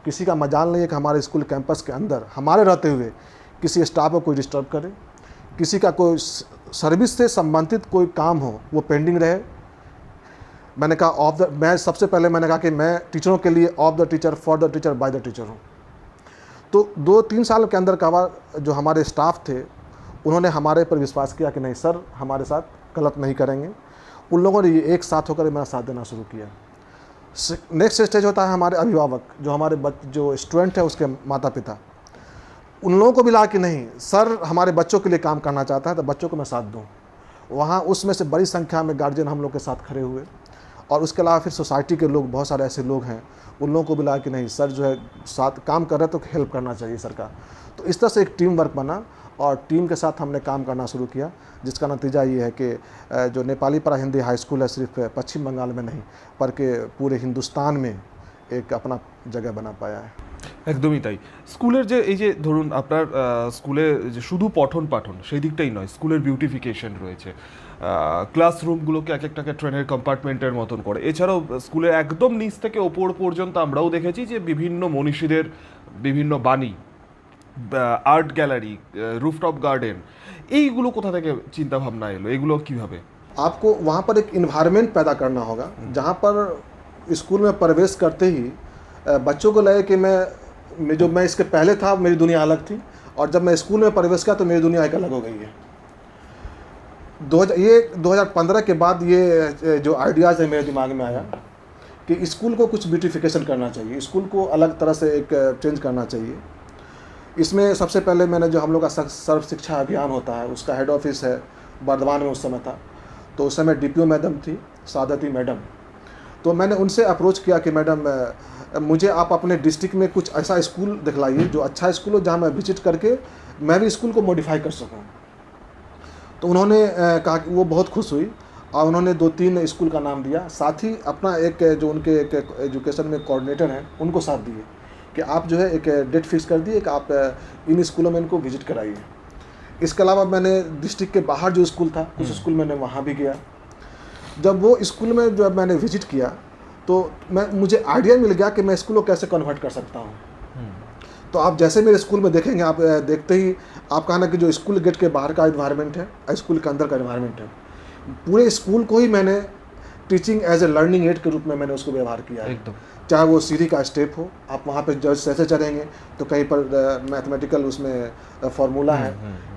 किसी का मजाल नहीं है कि हमारे स्कूल कैंपस के अंदर हमारे रहते हुए किसी स्टाफ को कोई डिस्टर्ब करे, किसी का कोई सर्विस से संबंधित कोई काम हो वो पेंडिंग रहे। मैंने कहा मैं सबसे पहले मैंने कहा कि मैं टीचरों के लिए of the teacher, for the teacher, by the teacher हूँ। तो 2-3 साल के अंदर का जो हमारे स्टाफ थे, उन्होंने हमारे पर विश्वास किया कि नहीं सर, हमारे साथ गलत नहीं करेंगे। उन लोगों ने एक साथ होकर मेरा साथ देना शुरू किया। नेक्स्ट स्टेज होता है हमारे अभिभावक, जो हमारे जो स्टूडेंट है उसके माता पिता। उन लोगों को भी लगा कि नहीं सर, हमारे बच्चों के लिए काम करना चाहता है तो बच्चों को मैं साथ दूं। वहाँ उसमें से बड़ी संख्या में गार्जियन हम लोग के साथ खड़े हुए और उसके अलावा फिर सोसाइटी के लोग, बहुत सारे ऐसे लोग हैं, उन लोगों को भी लगा कि नहीं सर जो है साथ काम कर रहे हैं तो हेल्प करना चाहिए सर का। तो इस तरह से एक टीम वर्क बना और टीम के साथ हमने काम करना शुरू किया, जिसका नतीजा ये है कि जो नेपाली पारा हिंदी हाई स्कूल है सिर्फ पश्चिम बंगाल में नहीं बल्कि पूरे हिंदुस्तान में एक अपना जगह बना पाया है। একদমই তাই। স্কুলের যে এই যে ধরুন আপনার স্কুলে যে শুধু পঠন পাঠন সেই দিকটাই নয়, স্কুলের বিউটিফিকেশন রয়েছে, ক্লাসরুমগুলোকে এক একটাকে ট্রেনের কম্পার্টমেন্টের মতন করে। এছাড়াও স্কুলের একদম নিচ থেকে ওপর পর্যন্ত আমরাও দেখেছি যে বিভিন্ন মনীষীদের বিভিন্ন বাণী, আর্ট গ্যালারি, রুফটপ গার্ডেন, এইগুলো কোথা থেকে চিন্তা ভাবনা এলো, এগুলো কিভাবে? आपको वहाँ पर एक इन्वायरमेंट पैदा करना होगा जहाँ पर स्कूल में प्रवेश करते ही बच्चों को लगे कि मैं इसके पहले था मेरी दुनिया अलग थी, और जब मैं स्कूल में प्रवेश किया तो मेरी दुनिया एक अलग हो गई है। 2015 के बाद ये जो आइडियाज़ है मेरे दिमाग में आया कि स्कूल को कुछ ब्यूटिफिकेशन करना चाहिए, स्कूल को अलग तरह से एक चेंज करना चाहिए। इसमें सबसे पहले मैंने जो हम लोग का सर्व शिक्षा अभियान होता है उसका हेड ऑफिस है बर्धमान में उस समय था, तो उस समय DPO मैडम थी सादती मैडम। तो मैंने उनसे अप्रोच किया कि मैडम मुझे आप अपने डिस्ट्रिक्ट में कुछ ऐसा स्कूल दिखलाइए जो अच्छा स्कूल हो, जहाँ मैं विजिट करके मैं भी स्कूल को मॉडिफाई कर सकूँ। तो उन्होंने कहा कि वो बहुत खुश हुई और उन्होंने 2-3 स्कूल का नाम दिया, साथ ही अपना एक जो उनके एक एजुकेशन में कोऑर्डिनेटर हैं उनको साथ दिए कि आप जो है एक डेट फिक्स कर दिए कि आप इन स्कूलों में इनको विजिट कराइए। इसके अलावा मैंने डिस्ट्रिक्ट के बाहर जो स्कूल था उस स्कूल मैंने वहाँ भी गया। जब वो स्कूल में जब मैंने विजिट किया तो मुझे आइडिया मिल गया कि मैं स्कूल को कैसे कन्वर्ट कर सकता हूँ। तो आप जैसे मेरे स्कूल में देखेंगे, आप देखते ही आप कहना कि जो स्कूल गेट के बाहर का एनवायरनमेंट है स्कूल के अंदर का एनवायरनमेंट है, पूरे स्कूल को ही मैंने teaching as a learning aid के रूप में मैंने उसको व्यवहार किया है। एकदम। चाहे वो सीढ़ी का स्टेप हो, आप वहाँ पे जैसे चढ़ेंगे तो कहीं पर मैथमेटिकल उसमें फार्मूला है,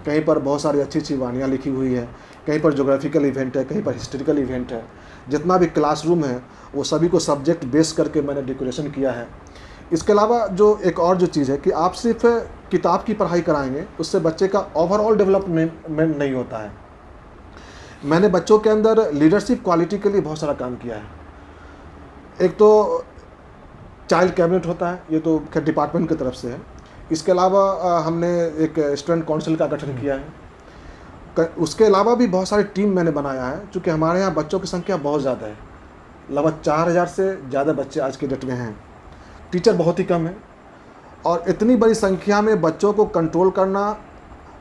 कहीं पर बहुत सारी अच्छी अच्छी वानियाँ लिखी हुई है, कहीं पर जोग्राफिकल इवेंट है, कहीं पर हिस्टोरिकल इवेंट है। जितना भी क्लासरूम है वो सभी को सब्जेक्ट बेस करके मैंने डेकोरेशन किया है। इसके अलावा जो एक और जो चीज़ है कि आप सिर्फ किताब की पढ़ाई कराएंगे उससे बच्चे का ओवरऑल डेवलपमेंट नहीं होता है। मैंने बच्चों के अंदर लीडरशिप क्वालिटी के लिए बहुत सारा काम किया है। एक तो चाइल्ड कैबिनेट होता है, ये तो खैर डिपार्टमेंट की तरफ से है। इसके अलावा हमने एक स्टूडेंट काउंसिल का गठन किया है। उसके अलावा भी बहुत सारी टीम मैंने बनाया है, चूँकि हमारे यहाँ बच्चों की संख्या बहुत ज़्यादा है, लगभग 4000 से ज़्यादा बच्चे आज के डेट में हैं। टीचर बहुत ही कम है और इतनी बड़ी संख्या में बच्चों को कंट्रोल करना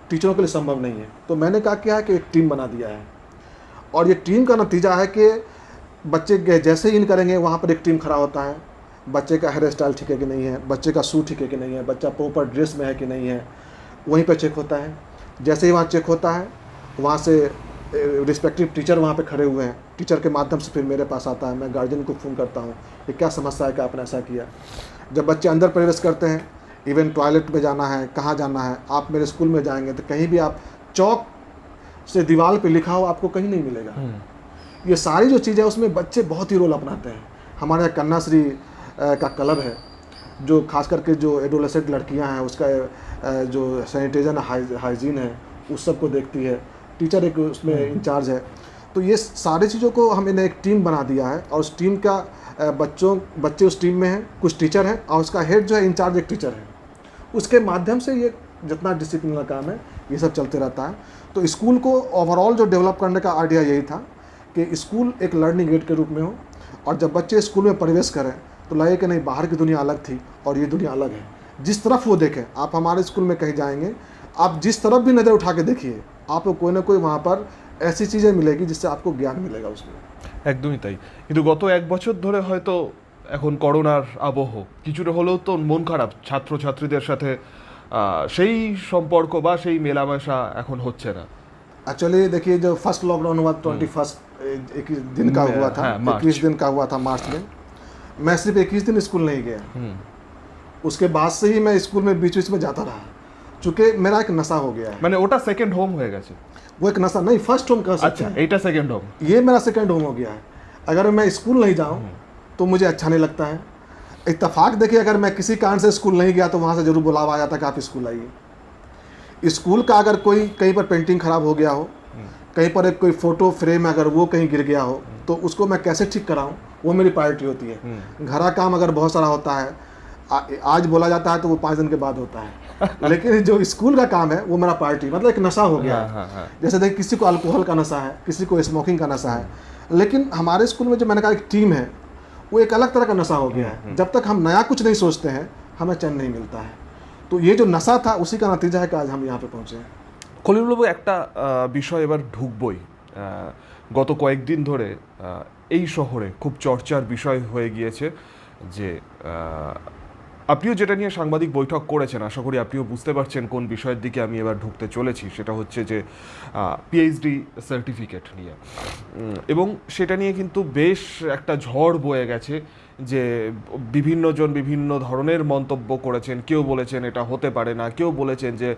टीचरों के लिए संभव नहीं है। तो मैंने क्या किया है कि एक टीम बना दिया है और ये टीम का नतीजा है कि बच्चे जैसे ही इन करेंगे वहाँ पर एक टीम खड़ा होता है, बच्चे का हेयर स्टाइल ठीक है कि नहीं है, बच्चे का सूट ठीक है कि नहीं है, बच्चा प्रॉपर ड्रेस में है कि नहीं है, वहीं पर चेक होता है। जैसे ही वहाँ चेक होता है वहाँ से रिस्पेक्टिव टीचर वहाँ पे खड़े हुए हैं, टीचर के माध्यम से फिर मेरे पास आता है, मैं गार्जियन को फ़ोन करता हूँ कि क्या समस्या है, क्या आपने ऐसा किया। जब बच्चे अंदर प्रवेश करते हैं, इवन टॉयलेट में जाना है, कहाँ जाना है, आप मेरे स्कूल में जाएंगे तो कहीं भी आप चौक से दीवार पे लिखा हो आपको कहीं नहीं मिलेगा। ये सारी जो चीज़ें उसमें बच्चे बहुत ही रोल अपनाते हैं। हमारे यहाँ कन्याश्री का क्लब है जो खास करके जो एडोलेसेंट लड़कियां हैं उसका जो सैनिटाइजर हाइजीन है उस सब को देखती है, टीचर एक उसमें इंचार्ज है। तो ये सारी चीज़ों को हमने एक टीम बना दिया है और उस टीम का बच्चे उस टीम में हैं, कुछ टीचर हैं और उसका हेड जो है इंचार्ज एक टीचर है। उसके माध्यम से ये जितना डिसिप्लिन का काम है ये सब चलते रहता है। तो स्कूल को ओवरऑल जो डेवलप करने का आइडिया यही था कि स्कूल एक लर्निंग एड के रूप में हो और जब बच्चे स्कूल में प्रवेश करें तो लगे कि नहीं बाहर की दुनिया अलग थी और ये दुनिया अलग है। जिस तरफ वो देखें, आप हमारे स्कूल में कहीं जाएंगे, आप जिस तरफ भी नज़र उठा के देखिए आपको कोई ना कोई वहाँ पर ऐसी चीज़ें मिलेगी जिससे आपको ज्ञान मिलेगा उसमें। একদমই তাই। কিন্তু গত এক বছর ধরে হয়তো এখন করোনার আবহ কিছুটা হলেও তো মন খারাপ ছাত্রছাত্রীদের সাথে সেই সম্পর্ক বা সেই মেলামেশা এখন হচ্ছে না। एक्चुअली देखिए जो फर्स्ट लॉकडाउन हुआ 21 दिन का हुआ था, 21 दिन का हुआ था मार्च में। मैं सिर्फ 21 दिन स्कूल नहीं गया, उसके बाद से ही मैं स्कूल में बीच बीच में जाता रहा, चूँकि मेरा एक नशा हो गया है। মানে ওটা সেকেন্ড হোম হয়ে গেছে। वो एक नशा नहीं, फर्स्ट होम कह सकते আচ্ছা, हैं। এইটা সেকেন্ড হোম। ये मेरा सेकंड होम हो गया है। अगर मैं स्कूल नहीं जाऊँ तो मुझे अच्छा नहीं लगता है। इत्तेफाक देखिए अगर मैं किसी कारण से स्कूल नहीं गया तो वहाँ से ज़रूर बुलावा आ जाता कि आप स्कूल आइए। स्कूल का अगर कोई कहीं पर पेंटिंग ख़राब हो गया हो कहीं पर एक कोई फ़ोटो फ्रेम अगर वो कहीं गिर गया हो तो उसको मैं कैसे ठीक कराऊं, वो मेरी प्रायोरिटी होती है। घर का काम अगर बहुत सारा होता है, आज बोला जाता है तो वो 5 दिन के बाद होता है लेकिन जो स्कूल का काम है वो मेरा प्रायोरिटी, मतलब एक नशा हो गया है। जैसे देखिए किसी को अल्कोहल का नशा है, किसी को स्मोकिंग का नशा है, लेकिन हमारे स्कूल में जो मैंने कहा एक टीम है, वो एक अलग तरह का नशा हो गया है। जब तक हम नया कुछ नहीं सोचते हैं हमें चैन नहीं मिलता है। तो ये जो नशा था उसी का नतीजा है कि आज हम यहाँ पे पहुँचे हैं। খলিলবাবু, একটা বিষয় এবার ঢুকবই। গত কয়েকদিন ধরে এই শহরে খুব চর্চার বিষয় হয়ে গিয়েছে যে আপনিও যেটা নিয়ে সাংবাদিক বৈঠক করেছেন, আশা করি আপনিও বুঝতে পারছেন কোন বিষয়ের দিকে আমি এবার ঢুকতে চলেছি। সেটা হচ্ছে যে পিএইচডি সার্টিফিকেট নিয়ে, এবং সেটা নিয়ে কিন্তু বেশ একটা ঝড় বয়ে গেছে যে বিভিন্ন জন বিভিন্ন ধরনের মন্তব্য করেছেন। কেউ বলেছেন এটা হতে পারে না, কেউ বলেছেন যে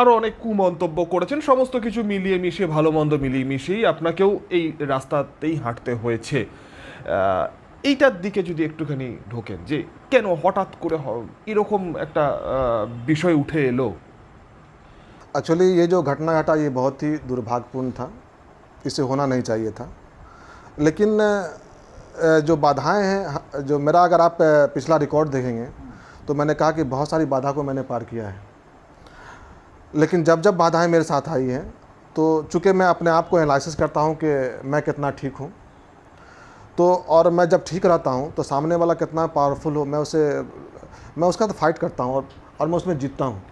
আরও অনেক কুমন্তব্য করেছেন। সমস্ত কিছু মিলিয়ে মিশিয়ে, ভালো মন্দ মিলিয়ে মিশিয়েই আপনাকেও এই রাস্তাতেই হাঁটতে হয়েছে। এইটার দিকে যদি একটুখানি ঢোকেন যে কেন হঠাৎ করে এরকম একটা বিষয় উঠে এলো। एक्चुअली ये जो घटना घटा ये बहुत ही दुर्भाग्यपूर्ण था, इसे होना नहीं चाहिए था। लेकिन जो बाधाएं हैं, जो मेरा अगर आप पिछला रिकॉर्ड देखेंगे तो मैंने कहा कि बहुत सारी बाधा को मैंने पार किया है। लेकिन जब जब बाधाएं मेरे साथ आई हैं तो चूँकि मैं अपने आप को एनालिसिस करता हूँ कि मैं कितना ठीक हूँ, तो और मैं जब ठीक रहता हूँ तो सामने वाला कितना पावरफुल हो, मैं उसका तो फाइट करता हूँ और मैं उसमें जीतता हूँ।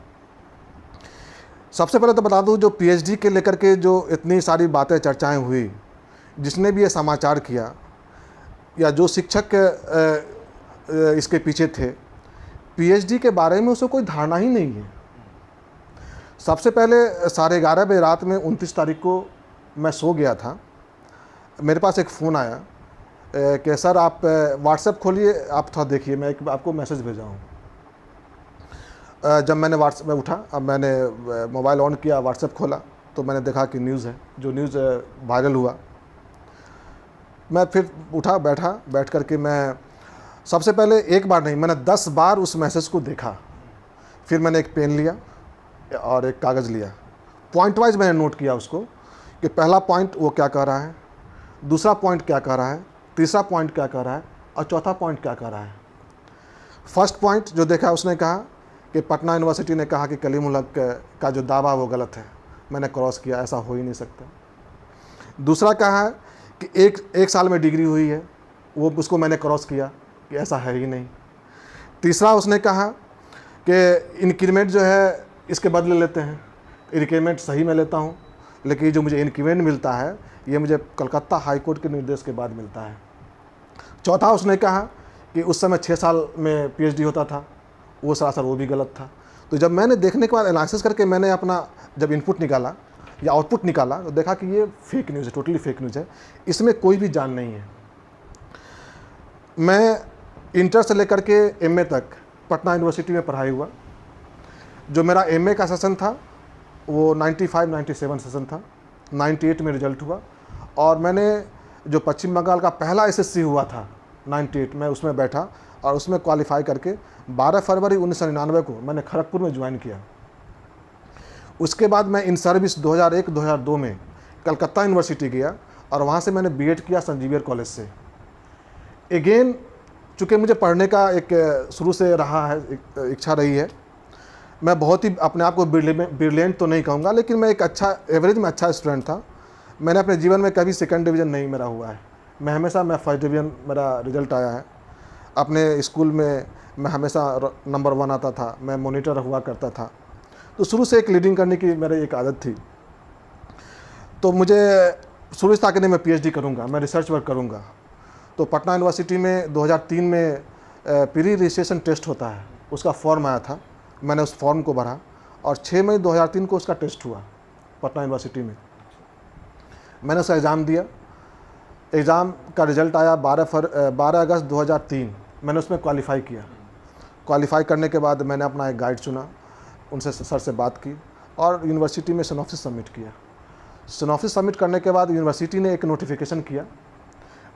सबसे पहले तो बता दूँ, जो पीएचडी के लेकर के जो इतनी सारी बातें चर्चाएं हुई, जिसने भी ये समाचार किया या जो शिक्षक इसके पीछे थे, पीएचडी के बारे में उसको कोई धारणा ही नहीं है। सबसे पहले 11:30 बजे रात में 29 तारीख को मैं सो गया था, मेरे पास एक फ़ोन आया कि सर आप व्हाट्सएप खोलिए, आप थोड़ा देखिए, मैं एक आपको मैसेज भेजा हूँ। जब मैंने व्हाट्सएप में उठा, अब मैंने मोबाइल ऑन किया, व्हाट्सएप खोला तो मैंने देखा कि न्यूज़ है, जो न्यूज़ वायरल हुआ। मैं फिर उठा, बैठ कर के मैं सबसे पहले एक बार नहीं, मैंने 10 बार उस मैसेज को देखा। फिर मैंने एक पेन लिया और एक कागज़ लिया, पॉइंट वाइज मैंने नोट किया उसको कि पहला पॉइंट वो क्या कह रहा है, दूसरा पॉइंट क्या कह रहा है, तीसरा पॉइंट क्या कह रहा है और चौथा पॉइंट क्या कह रहा है। फर्स्ट पॉइंट जो देखा उसने कहा कि पटना यूनिवर्सिटी ने कहा कि कलीमुल हक का जो दावा वो गलत है, मैंने क्रॉस किया, ऐसा हो ही नहीं सकता। दूसरा कहा है कि एक साल में डिग्री हुई है, वो उसको मैंने क्रॉस किया कि ऐसा है ही नहीं। तीसरा उसने कहा कि इंक्रीमेंट जो है इसके बदले लेते हैं, इंक्रीमेंट सही मैं लेता हूँ, लेकिन जो मुझे इंक्रीमेंट मिलता है ये मुझे कलकत्ता हाई कोर्ट के निर्देश के बाद मिलता है। चौथा उसने कहा कि उस समय 6 साल में पीएचडी होता था, वो सरासर वो भी गलत था। तो जब मैंने देखने के बाद एनालिसिस करके मैंने अपना जब इनपुट निकाला या आउटपुट निकाला तो देखा कि ये फेक न्यूज़ है, टोटली फेक न्यूज़ है, इसमें कोई भी जान नहीं है। मैं इंटर से लेकर के एमए तक पटना यूनिवर्सिटी में पढ़ाई हुआ। जो मेरा एमए का सेशन था वो 95-97 सेशन था, 98 में रिजल्ट हुआ। और मैंने जो पश्चिम बंगाल का पहला एसएससी हुआ था 98 में, उसमें बैठा और उसमें क्वालिफाई करके 12 फरवरी 1999 को मैंने खड़गपुर में ज्वाइन किया। उसके बाद मैं इन सर्विस 2001-2002 में कलकत्ता यूनिवर्सिटी गया और वहाँ से मैंने बीएड किया संजीवियर कॉलेज से। एगेन चूँकि मुझे पढ़ने का एक शुरू से रहा है, इच्छा रही है, मैं बहुत ही अपने आप को ब्रिलियंट तो नहीं कहूँगा, लेकिन मैं एक अच्छा एवरेज में अच्छा स्टूडेंट था। मैंने अपने जीवन में कभी सेकंड डिवीज़न नहीं मेरा हुआ है, मैं हमेशा फर्स्ट डिवीज़न मेरा रिजल्ट आया है। अपने स्कूल में मैं हमेशा नंबर 1 आता था, मैं मॉनिटर हुआ करता था। तो शुरू से एक लीडिंग करने की मेरी एक आदत थी। तो मुझे शुरू से था कि नहीं मैं पीएचडी करूँगा, मैं रिसर्च वर्क करूँगा। तो पटना यूनिवर्सिटी में 2003 में प्री रजिस्ट्रेशन टेस्ट होता है, उसका फॉर्म आया था, मैंने उस फॉर्म को भरा और 6 मई 2003 को उसका टेस्ट हुआ पटना यूनिवर्सिटी में। मैंने उसका एग्ज़ाम दिया, एग्ज़ाम का रिज़ल्ट आया 12 अगस्त 2003, मैंने उसमें क्वालिफ़ाई किया। क्वालिफ़ाई करने के बाद मैंने अपना एक गाइड चुना, उनसे सर से बात की और यूनिवर्सिटी में सिनॉप्सिस सबमिट किया। सिनॉप्सिस सबमिट करने के बाद यूनिवर्सिटी ने एक नोटिफिकेशन किया।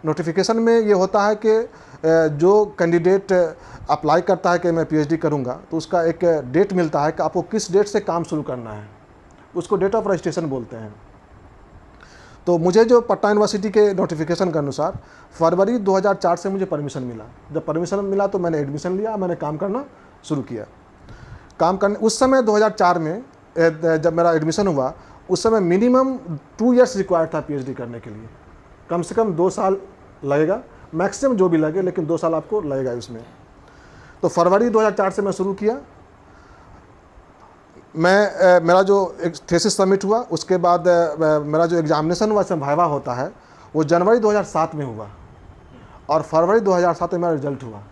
नोटिफिकेशन में ये होता है कि जो कैंडिडेट अप्लाई करता है कि मैं पीएचडी करूंगा, तो उसका एक डेट मिलता है कि आपको किस डेट से काम शुरू करना है। उसको डेट ऑफ रजिस्ट्रेशन बोलते हैं। तो मुझे जो पटना यूनिवर्सिटी के नोटिफिकेशन के अनुसार फरवरी 2004 से मुझे परमिशन मिला। जब परमिशन मिला तो मैंने एडमिशन लिया, मैंने काम करना शुरू किया। काम करने उस समय 2004 में जब मेरा एडमिशन हुआ, उस समय मिनिमम 2 इयर्स रिक्वायर्ड था पीएचडी करने के लिए। कम से कम 2 साल लगेगा, मैक्सिमम जो भी लगे, लेकिन 2 साल आपको लगेगा इसमें। तो फरवरी 2004 से मैं शुरू किया। मेरा जो एक थीसिस सबमिट हुआ, उसके बाद मेरा जो एग्जामिनेशन हुआ, इसमें वाइवा होता है, वो जनवरी 2007 में हुआ और फरवरी 2007 में मेरा रिजल्ट हुआ।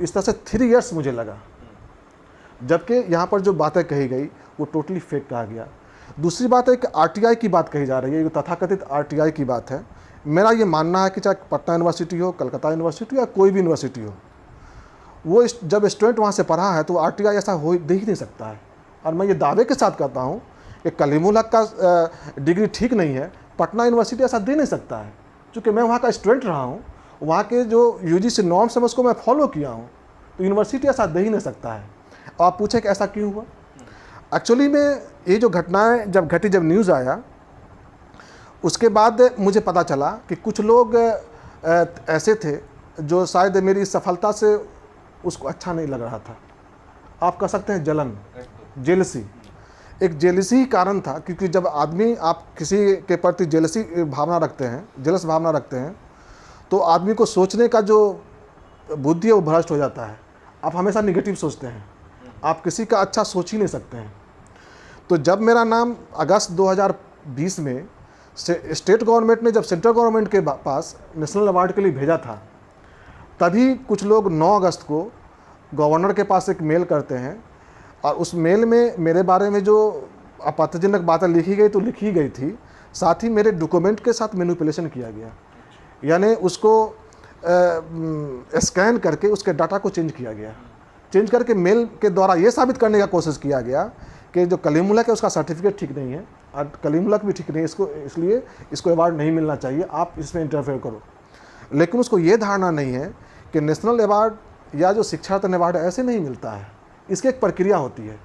इस तरह से 3 इयर्स मुझे लगा। जबकि यहाँ पर जो बातें कही गई वो टोटली फेक कहा गया। दूसरी बात है कि आरटीआई की बात कही जा रही है, ये तथाकथित आरटीआई की बात है। मेरा ये मानना है कि चाहे पटना यूनिवर्सिटी हो, कलकत्ता यूनिवर्सिटी या कोई भी यूनिवर्सिटी हो, वो जब स्टूडेंट वहाँ से पढ़ा है तो आरटीआई ऐसा हो ही नहीं सकता है। और मैं ये दावे के साथ कहता हूँ कि कलीमुल हक का डिग्री ठीक नहीं है, पटना यूनिवर्सिटी ऐसा दे नहीं सकता है। चूँकि मैं वहाँ का स्टूडेंट रहा हूँ, वहाँ के जो यूजीसी नॉर्म्स है उसको मैं फॉलो किया हूँ, तो यूनिवर्सिटी ऐसा दे ही नहीं सकता है। और आप पूछे कि ऐसा क्यों हुआ। एक्चुअली में ये जो घटनाएं जब घटी, जब न्यूज़ आया, उसके बाद मुझे पता चला कि कुछ लोग ऐसे थे जो शायद मेरी सफलता से उसको अच्छा नहीं लग रहा था। आप कह सकते हैं जलन, जेलसी। एक जेलसी ही कारण था, क्योंकि जब आदमी आप किसी के प्रति जेलसी भावना रखते हैं, जेलस भावना रखते हैं, तो आदमी को सोचने का जो बुद्धि है वो भ्रष्ट हो जाता है। आप हमेशा निगेटिव सोचते हैं, आप किसी का अच्छा सोच ही नहीं सकते हैं। तो जब मेरा नाम अगस्त 2020 में स्टेट गवर्नमेंट ने जब सेंट्रल गवर्नमेंट के पास नेशनल अवार्ड के लिए भेजा था, तभी कुछ लोग 9 अगस्त को गवर्नर के पास एक मेल करते हैं, और उस मेल में मेरे बारे में जो आपत्तिजनक बातें लिखी गई तो लिखी गई थी, साथ ही मेरे डॉक्यूमेंट के साथ मैनिपुलेशन किया गया। यानी उसको स्कैन करके उसके डाटा को चेंज किया गया। चेंज करके मेल के द्वारा ये साबित करने का कोशिश किया गया कि जो कलीमुल हक है उसका सर्टिफिकेट ठीक नहीं है और कलीमुल हक भी ठीक नहीं है, इसलिए इसको अवार्ड नहीं मिलना चाहिए, आप इसमें इंटरफेयर करो। लेकिन उसको ये धारणा नहीं है कि नेशनल अवार्ड या जो शिक्षा रत्न अवार्ड ऐसे नहीं मिलता है, इसकी एक प्रक्रिया होती है।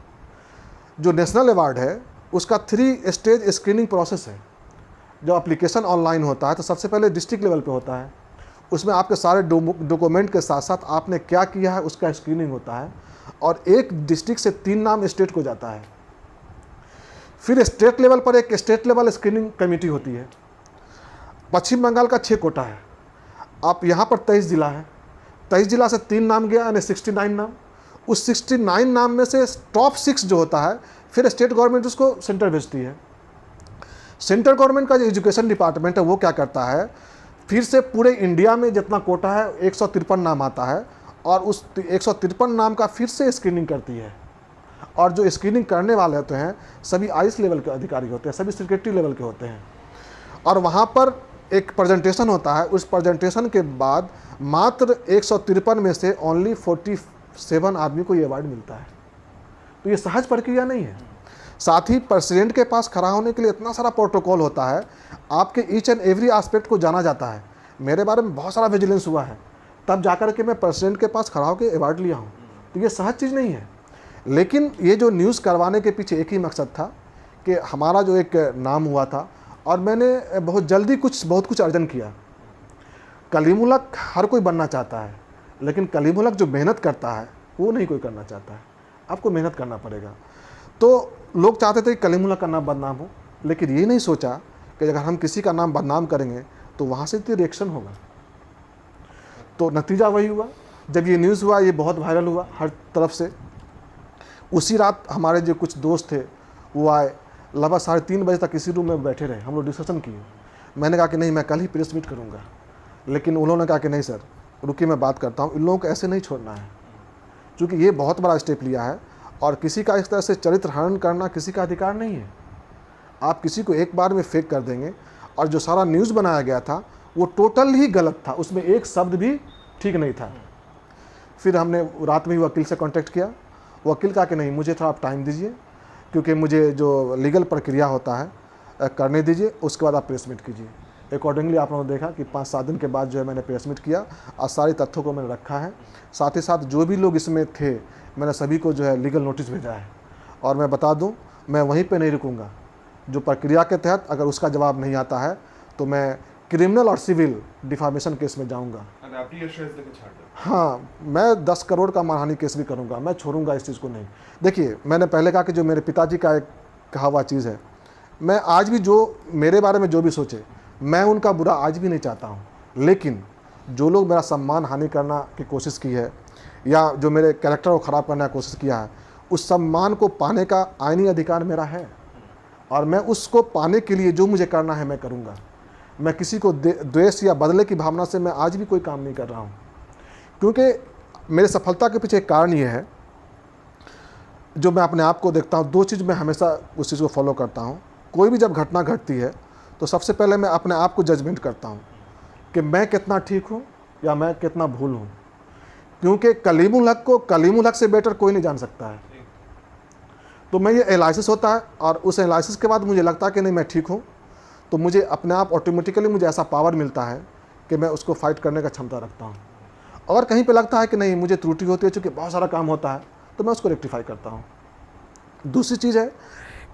जो नेशनल अवार्ड है उसका 3 स्टेज स्क्रीनिंग प्रोसेस है। जब एप्लीकेशन ऑनलाइन होता है तो सबसे पहले डिस्ट्रिक्ट लेवल पे होता है, उसमें आपके सारे डॉक्यूमेंट के साथ साथ आपने क्या किया है उसका स्क्रीनिंग होता है, और एक डिस्ट्रिक्ट से 3 नाम स्टेट को जाता है। फिर स्टेट लेवल पर एक स्टेट लेवल स्क्रीनिंग कमेटी होती है। पश्चिम बंगाल का 6 कोटा है, आप यहाँ पर 23 जिला है, 23 जिला से 3 नाम गया, यानी 69 नाम। उस 69 नाम में से टॉप 6 जो होता है, फिर स्टेट गवर्नमेंट उसको सेंटर भेजती है। सेंट्रल गवर्नमेंट का जो एजुकेशन डिपार्टमेंट है वो क्या करता है, फिर से पूरे इंडिया में जितना कोटा है 153 नाम आता है, और उस 153 नाम का फिर से स्क्रीनिंग करती है। और जो स्क्रीनिंग करने वाले होते हैं सभी आईएएस लेवल के अधिकारी होते हैं, सभी सेक्रेटरी लेवल के होते हैं, और वहाँ पर एक प्रेजेंटेशन होता है। उस प्रेजेंटेशन के बाद मात्र 153 में से ओनली 47 आदमी को ये अवार्ड मिलता है। तो ये सहज प्रक्रिया नहीं है। साथ ही प्रेसिडेंट के पास खड़ा होने के लिए इतना सारा प्रोटोकॉल होता है, आपके ईच एंड एवरी एस्पेक्ट को जाना जाता है। मेरे बारे में बहुत सारा विजिलेंस हुआ है, तब जाकर के मैं प्रेसिडेंट के पास खड़ा होकर अवार्ड लिया हूँ। तो ये सहज चीज़ नहीं है। लेकिन ये जो न्यूज़ करवाने के पीछे एक ही मकसद था कि हमारा जो एक नाम हुआ था, और मैंने बहुत जल्दी बहुत कुछ अर्जन किया। कलीमुल हक हर कोई बनना चाहता है, लेकिन कलीमुल हक जो मेहनत करता है वो नहीं कोई करना चाहता है। आपको मेहनत करना पड़ेगा। तो लोग चाहते थे कि कलीमुल हक का नाम बदनाम हो, लेकिन ये नहीं सोचा कि अगर हम किसी का नाम बदनाम करेंगे तो वहाँ से तो रिएक्शन होगा। तो नतीजा वही हुआ। जब ये न्यूज़ हुआ, ये बहुत वायरल हुआ हर तरफ से। उसी रात हमारे जो कुछ दोस्त थे वो आए, लगभग 3:30 बजे तक इसी रूम में बैठे रहे, हम लोग डिस्कशन किए। मैंने कहा कि नहीं, मैं कल ही प्रेस मीट करूँगा, लेकिन उन्होंने कहा कि नहीं सर, रुकिए मैं बात करता हूँ, इन लोगों को ऐसे नहीं छोड़ना है, क्योंकि ये बहुत बड़ा स्टेप लिया है, और किसी का इस तरह से चरित्र हनन करना किसी का अधिकार नहीं है। आप किसी को एक बार में फेक कर देंगे, और जो सारा न्यूज़ बनाया गया था वो टोटल ही गलत था, उसमें एक शब्द भी ठीक नहीं था। फिर हमने रात में ही वकील से कांटेक्ट किया। वकील कहा कि नहीं, मुझे थोड़ा आप टाइम दीजिए, क्योंकि मुझे जो लीगल प्रक्रिया होता है करने दीजिए, उसके बाद आप प्रेस मीट कीजिए। अकॉर्डिंगली आप लोगों ने देखा कि 5-7 दिन के बाद जो है मैंने प्रेस मीट किया, और सारे तथ्यों को मैंने रखा है। साथ ही साथ जो भी लोग इसमें थे, मैंने सभी को जो है लीगल नोटिस भेजा है। और मैं बता दूं, मैं वहीं पे नहीं रुकूंगा, जो प्रक्रिया के तहत अगर उसका जवाब नहीं आता है तो मैं क्रिमिनल और सिविल डिफामेशन केस में जाऊंगा। हाँ, मैं 10 करोड़ का मानहानि केस भी करूंगा, मैं छोड़ूंगा इस चीज़ को नहीं। देखिए, मैंने पहले कहा कि जो मेरे पिताजी का एक कहा हुआ चीज़ है, मैं आज भी जो मेरे बारे में जो भी सोचे, मैं उनका बुरा आज भी नहीं चाहता हूँ, लेकिन जो लोग मेरा सम्मान हानि करना की कोशिश की है या जो मेरे कैरेक्टर को ख़राब करने की कोशिश किया है, उस सम्मान को पाने का आईनी अधिकार मेरा है और मैं उसको पाने के लिए जो मुझे करना है मैं करूँगा। मैं किसी को द्वेष या बदले की भावना से मैं आज भी कोई काम नहीं कर रहा हूँ, क्योंकि मेरे सफलता के पीछे एक कारण ये है, जो मैं अपने आप को देखता हूँ, 2 चीज़ मैं हमेशा उस चीज़ को फॉलो करता हूँ। कोई भी जब घटना घटती है तो सबसे पहले मैं अपने आप को जजमेंट करता हूँ कि मैं कितना ठीक हूँ या मैं कितना भूल हूँ, क्योंकि कलीमुल हक को कलीमुल हक से बेटर कोई नहीं जान सकता है। तो मैं ये एनालिसिस होता है और उस एनालिसिस के बाद मुझे लगता है कि नहीं मैं ठीक हूँ, तो मुझे अपने आप ऑटोमेटिकली मुझे ऐसा पावर मिलता है कि मैं उसको फाइट करने का क्षमता रखता हूँ। अगर कहीं पे लगता है कि नहीं मुझे त्रुटि होती है, चूँकि बहुत सारा काम होता है, तो मैं उसको रेक्टिफाई करता हूँ। दूसरी चीज़ है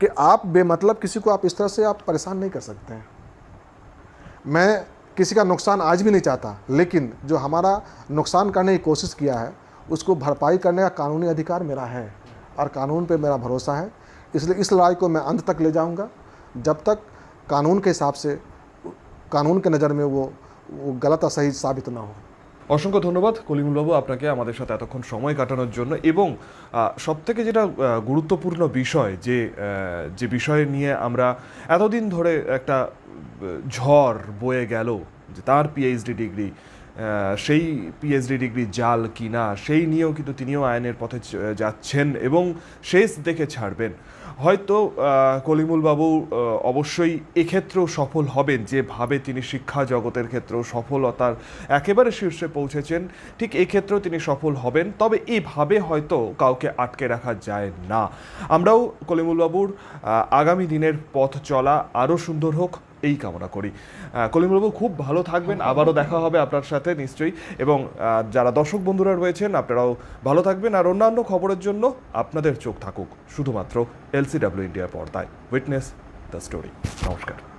कि आप बेमतलब किसी को आप इस तरह से आप परेशान नहीं कर सकते हैं। मैं किसी का नुकसान आज भी नहीं चाहता, लेकिन जो हमारा नुकसान करने की कोशिश किया है उसको भरपाई करने का कानूनी अधिकार मेरा है और कानून पे मेरा भरोसा है। इसलिए इस लड़ाई को मैं अंत तक ले जाऊंगा, जब तक कानून के हिसाब से, कानून के नज़र में वो गलत और सही साबित ना हो। অসংখ্য ধন্যবাদ কলিমুল বাবু আপনাকে আমাদের সাথে এতক্ষণ সময় কাটানোর জন্য, এবং সবথেকে যেটা গুরুত্বপূর্ণ বিষয় যে বিষয় নিয়ে আমরা এতদিন ধরে একটা ঝড় বয়ে গেল যে তার পিএইচডি ডিগ্রি, সেই পিএইচডি ডিগ্রি জাল কিনা সেই নিয়েও কিন্তু তিনিও আইনের পথে যাচ্ছেন এবং শেষ দেখে ছাড়বেন। হয়তো কলিমুল বাবু অবশ্যই এক্ষেত্রেও সফল হবেন, যেভাবে তিনি শিক্ষা জগতের ক্ষেত্রেও সফলতার একেবারে শীর্ষে পৌঁছেছেন, ঠিক এক্ষেত্রেও তিনি সফল হবেন। তবে এভাবে হয়তো কাউকে আটকে রাখা যায় না। আমরাও কলিমুল বাবুর আগামী দিনের পথ চলা আরও সুন্দর হোক এই কামনা করি। কলিমুল বাবু খুব ভালো থাকবেন, আবারও দেখা হবে আপনার সাথে নিশ্চয়ই, এবং যারা দর্শক বন্ধুরা রয়েছেন আপনারাও ভালো থাকবেন। আর অন্যান্য খবরের জন্য আপনাদের চোখ থাকুক শুধুমাত্র LCW ইন্ডিয়ার পর্দায়। Witness the story. নমস্কার।